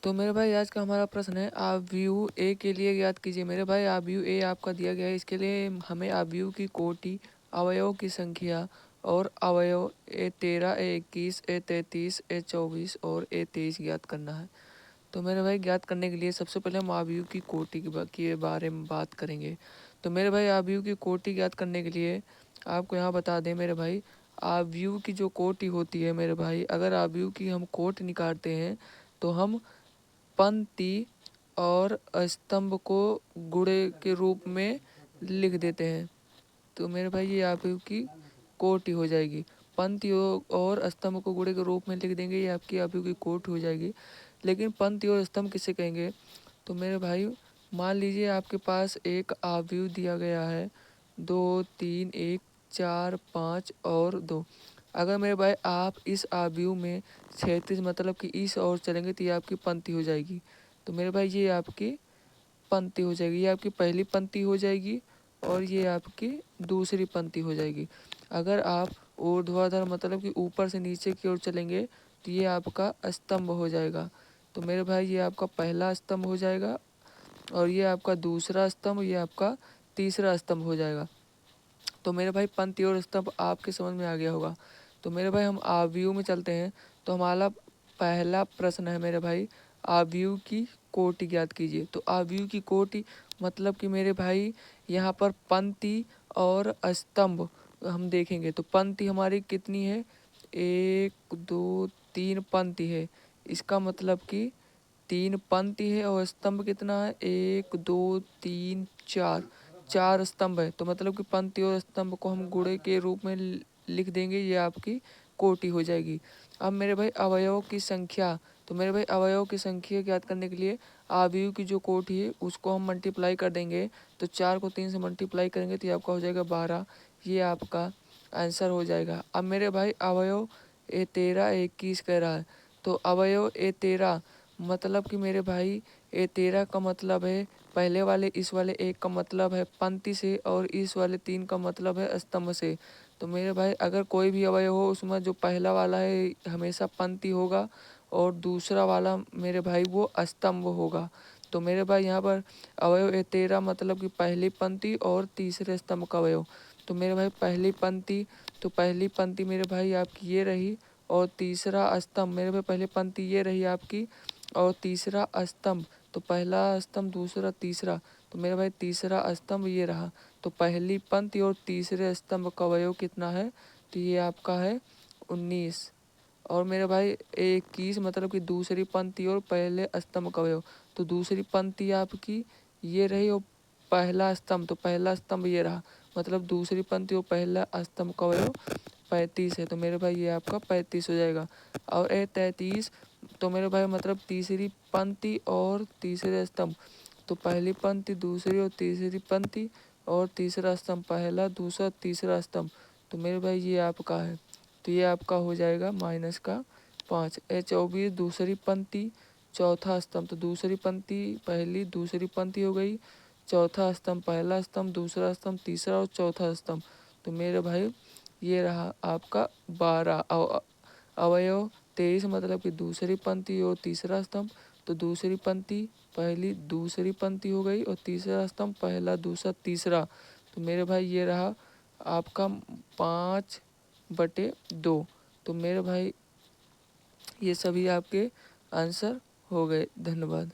तो मेरे भाई आज का हमारा प्रश्न है आव्यूह ए के लिए ज्ञात कीजिए। मेरे भाई आव्यूह ए आपका दिया गया है, इसके लिए हमें आव्यूह की कोटि, अवयवों की संख्या और अवयव ए13, ए21, ए33, ए24 और ए23 ज्ञात करना है। तो मेरे भाई ज्ञात करने के लिए सबसे पहले हम आव्यूह की कोटि के बारे में बात करेंगे। तो मेरे भाई आव्यूह की कोटि ज्ञात करने के लिए आपको यहाँ बता दें मेरे भाई, आव्यूह की जो कोटि होती है मेरे भाई, अगर आव्यूह की हम कोटि निकालते हैं तो हम पंक्ति और स्तंभ को गुणे के रूप में लिख देते हैं। तो मेरे भाई ये आपकी कोटि हो जाएगी। पंक्ति और स्तंभ को गुणे के रूप में लिख देंगे, ये आपकी आपकी कोटि हो जाएगी। लेकिन पंक्ति और स्तंभ किसे कहेंगे? तो मेरे भाई मान लीजिए आपके पास एक आव्यूह दिया गया है 2, 3, 1, 4, 5 और 2। अगर मेरे भाई आप इस आव्यूह में क्षैतिज मतलब कि इस ओर चलेंगे तो ये आपकी पंक्ति हो जाएगी। तो मेरे भाई ये आपकी पंक्ति हो जाएगी, ये आपकी पहली पंक्ति हो जाएगी और ये आपकी दूसरी पंक्ति हो जाएगी। अगर आप ऊर्ध्वाधर मतलब कि ऊपर से नीचे की ओर चलेंगे तो ये आपका स्तंभ हो जाएगा। तो मेरे भाई ये आपका पहला स्तंभ हो जाएगा और ये आपका दूसरा स्तंभ, ये आपका तीसरा स्तंभ हो जाएगा। तो मेरे भाई पंक्ति और स्तंभ आपके समझ में आ गया होगा। तो मेरे भाई हम आव्यूह में चलते हैं। तो हमारा पहला प्रश्न है मेरे भाई, आव्यूह की कोटि ज्ञात कीजिए। तो आव्यूह की कोटि मतलब कि मेरे भाई यहाँ पर पंक्ति और स्तंभ हम देखेंगे तो पंक्ति हमारी कितनी है, 1 2 3 पंक्ति है। इसका मतलब कि 3 पंक्ति है और स्तंभ कितना है, 1 2 3 4, 4 स्तंभ है। तो मतलब कि पंक्ति और स्तंभ को हम गुणे के रूप में लिख देंगे, ये आपकी कोटि हो जाएगी। अब मेरे भाई अवयवों की संख्या, तो मेरे भाई अवयवों की संख्या ज्ञात करने के लिए आव्यूह की जो कोटि है उसको हम मल्टीप्लाई कर देंगे। तो 4 को 3 से मल्टीप्लाई करेंगे तो ये आपका हो जाएगा 12, ये आपका आंसर हो जाएगा। अब मेरे भाई अवयव ए13, ए21 कह रहा है। तो अवयव ए13 मतलब कि मेरे भाई ए13 का मतलब है पहले वाले इस वाले 1 का मतलब है पंक्ति से और इस वाले 3 का मतलब है स्तंभ से। तो मेरे भाई अगर कोई भी अवयव हो उसमें जो पहला वाला है हमेशा पंक्ति होगा और दूसरा वाला मेरे भाई वो स्तंभ होगा। तो मेरे भाई यहाँ पर अवयव ए13 मतलब कि पहली पंक्ति और तीसरे स्तंभ का अवयव। तो मेरे भाई पहली पंक्ति, तो पहली पंक्ति मेरे भाई आपकी ये रही और तीसरा स्तंभ मेरे भाई पहली पंक्ति ये रही आपकी और तीसरा स्तंभ, तो पहला स्तंभ दूसरा तीसरा, तो मेरे भाई तीसरा स्तंभ ये रहा। तो पहली पंक्ति और तीसरे स्तंभ का अवयव कितना है, तो ये आपका है 19। और मेरे भाई 21 मतलब कि दूसरी पंक्ति और पहले स्तंभ का अवयव। तो दूसरी पंक्ति आपकी ये रही और पहला स्तंभ, तो पहला स्तंभ ये रहा, मतलब दूसरी पंक्ति और पहला स्तंभ का अवयव 35 है। तो मेरे भाई ये आपका 35 हो जाएगा। और ए33, तो मेरे भाई मतलब तीसरी पंक्ति और तीसरे स्तंभ, तो पहली पंक्ति दूसरी और तीसरी पंक्ति और तीसरा स्तंभ, पहला दूसरा तीसरा स्तंभ। तो मेरे भाई ये आपका है, तो ये आपका हो जाएगा -5। ए24 दूसरी पंक्ति चौथा स्तंभ, तो दूसरी पंक्ति पहली दूसरी पंक्ति हो गई, चौथा स्तंभ पहला स्तंभ दूसरा स्तंभ तीसरा और चौथा स्तंभ। तो मेरे भाई ये रहा आपका 12। अवयव 23 मतलब कि दूसरी पंक्ति और तीसरा स्तंभ, तो दूसरी पंक्ति पहली दूसरी पंक्ति हो गई और तीसरा स्तंभ पहला दूसरा तीसरा। तो मेरे भाई ये रहा आपका 5/2। तो मेरे भाई ये सभी आपके आंसर हो गए। धन्यवाद।